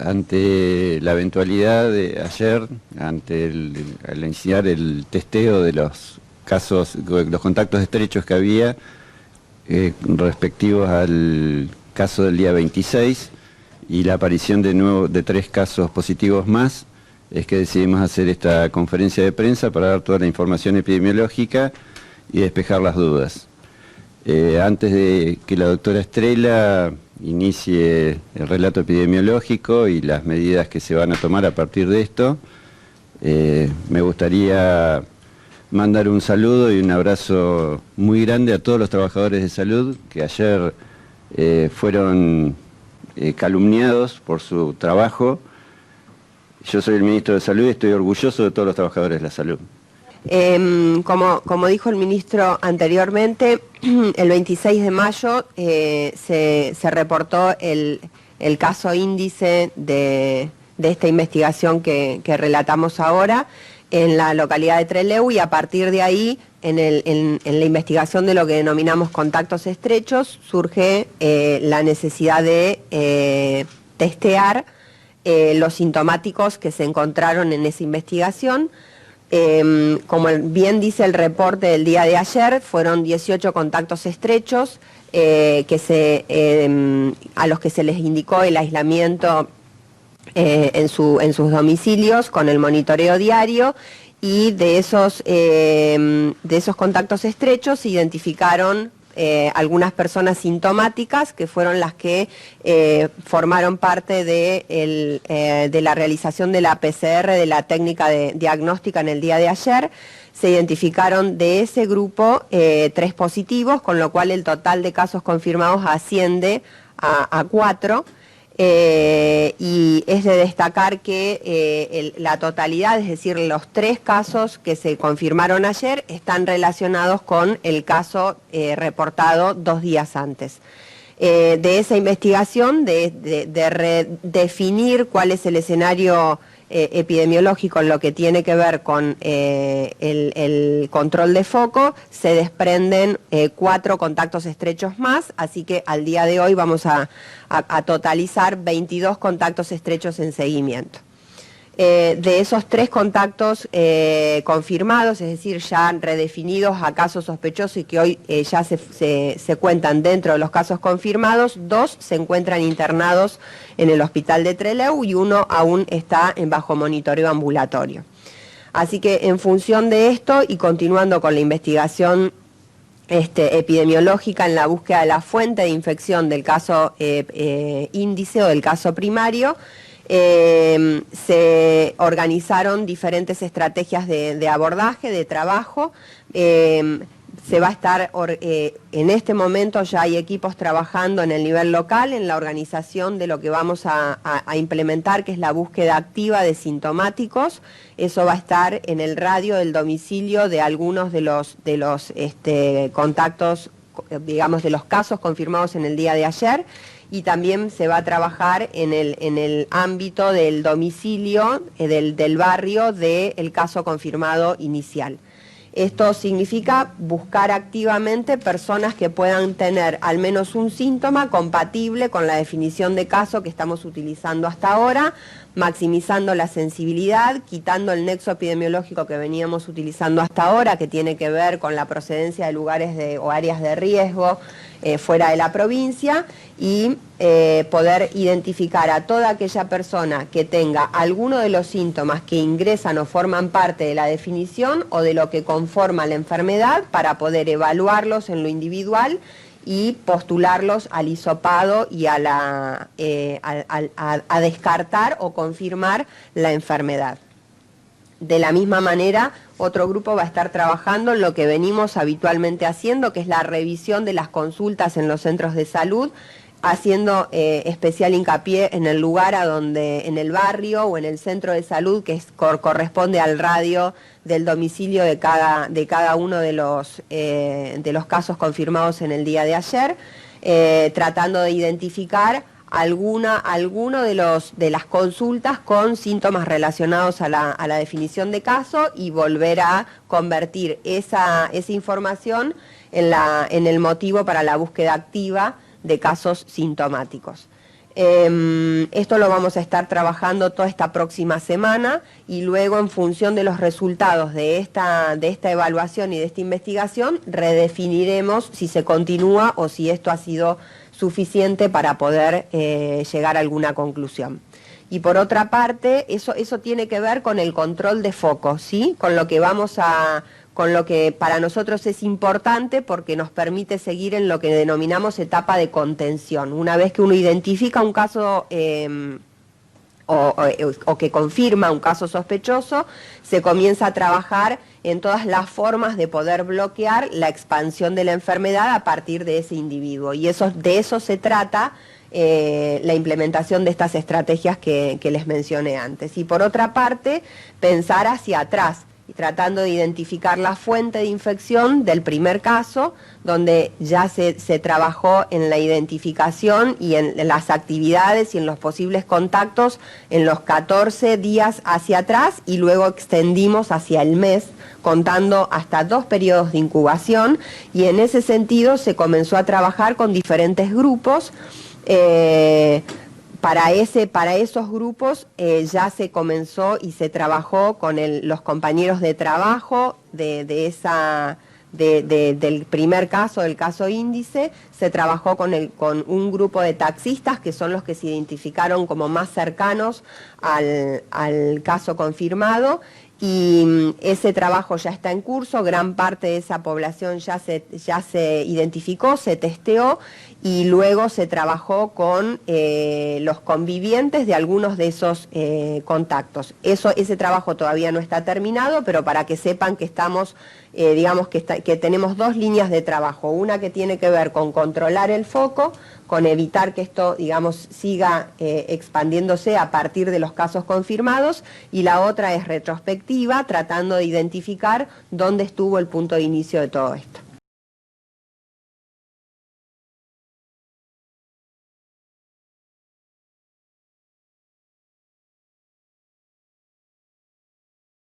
ante la eventualidad de ayer, al iniciar el testeo de los casos, los contactos estrechos que había respectivos al caso del día 26 y la aparición de 3 casos positivos más, es que decidimos hacer esta conferencia de prensa para dar toda la información epidemiológica y despejar las dudas. Antes de que la doctora Estrela inicie el relato epidemiológico y las medidas que se van a tomar a partir de esto, me gustaría mandar un saludo y un abrazo muy grande a todos los trabajadores de salud que ayer fueron calumniados por su trabajo. Yo soy el ministro de Salud y estoy orgulloso de todos los trabajadores de la salud. Como dijo el ministro anteriormente, el 26 de mayo se reportó el caso índice de esta investigación que relatamos ahora en la localidad de Trelew, y a partir de ahí, en la investigación de lo que denominamos contactos estrechos, surge la necesidad de testear los sintomáticos que se encontraron en esa investigación. Como bien dice el reporte del día de ayer, fueron 18 contactos estrechos a los que se les indicó el aislamiento en sus domicilios con el monitoreo diario, y de esos contactos estrechos se identificaron algunas personas sintomáticas que fueron las que formaron parte de la realización de la PCR, de la técnica diagnóstica en el día de ayer. Se identificaron de ese grupo 3 positivos, con lo cual el total de casos confirmados asciende a 4. Y es de destacar que la totalidad, es decir, los 3 casos que se confirmaron ayer, están relacionados con el caso reportado 2 días antes. De esa investigación, de redefinir cuál es el escenario epidemiológico en lo que tiene que ver con el control de foco, se desprenden 4 contactos estrechos más, así que al día de hoy vamos a totalizar 22 contactos estrechos en seguimiento. De esos 3 contactos confirmados, es decir, ya redefinidos a casos sospechosos y que hoy ya se cuentan dentro de los casos confirmados, 2 se encuentran internados en el hospital de Trelew y 1 aún está bajo monitoreo ambulatorio. Así que en función de esto y continuando con la investigación epidemiológica en la búsqueda de la fuente de infección del caso índice o del caso primario, se organizaron diferentes estrategias de abordaje, de trabajo. Se va a estar, en este momento ya hay equipos trabajando en el nivel local, en la organización de lo que vamos a implementar, que es la búsqueda activa de sintomáticos. Eso va a estar en el radio del domicilio de algunos de los contactos, digamos, de los casos confirmados en el día de ayer. Y también se va a trabajar en el ámbito del domicilio, del barrio del caso confirmado inicial. Esto significa buscar activamente personas que puedan tener al menos un síntoma compatible con la definición de caso que estamos utilizando hasta ahora, maximizando la sensibilidad, quitando el nexo epidemiológico que veníamos utilizando hasta ahora, que tiene que ver con la procedencia de lugares o áreas de riesgo fuera de la provincia, y poder identificar a toda aquella persona que tenga alguno de los síntomas que ingresan o forman parte de la definición o de lo que conforma la enfermedad, para poder evaluarlos en lo individual y postularlos al hisopado y a descartar o confirmar la enfermedad. De la misma manera, otro grupo va a estar trabajando en lo que venimos habitualmente haciendo, que es la revisión de las consultas en los centros de salud, haciendo especial hincapié en el lugar en el barrio o en el centro de salud que corresponde al radio del domicilio de cada uno de los casos confirmados en el día de ayer, tratando de identificar alguno de las consultas con síntomas relacionados a la definición de caso, y volver a convertir esa información en el motivo para la búsqueda activa de casos sintomáticos. Esto lo vamos a estar trabajando toda esta próxima semana y luego en función de los resultados de esta evaluación y de esta investigación redefiniremos si se continúa o si esto ha sido suficiente para poder llegar a alguna conclusión. Y por otra parte, eso tiene que ver con el control de focos, ¿sí? Con lo que para nosotros es importante porque nos permite seguir en lo que denominamos etapa de contención. Una vez que uno identifica un caso o que confirma un caso sospechoso, se comienza a trabajar en todas las formas de poder bloquear la expansión de la enfermedad a partir de ese individuo. Y de eso se trata la implementación de estas estrategias que les mencioné antes. Y por otra parte, pensar hacia atrás, y tratando de identificar la fuente de infección del primer caso, donde ya se trabajó en la identificación y en las actividades y en los posibles contactos en los 14 días hacia atrás y luego extendimos hacia el mes, contando hasta 2 periodos de incubación, y en ese sentido se comenzó a trabajar con diferentes grupos. Para esos grupos ya se comenzó y se trabajó con los compañeros de trabajo del primer caso, del caso índice. Se trabajó con un grupo de taxistas que son los que se identificaron como más cercanos al caso confirmado. Y ese trabajo ya está en curso, gran parte de esa población ya se identificó, se testeó y luego se trabajó con los convivientes de algunos de esos contactos. Ese trabajo todavía no está terminado, pero para que sepan que estamos, digamos que tenemos 2 líneas de trabajo, una que tiene que ver con controlar el foco, con evitar que esto, digamos, siga expandiéndose a partir de los casos confirmados, y la otra es retrospectiva, tratando de identificar dónde estuvo el punto de inicio de todo esto.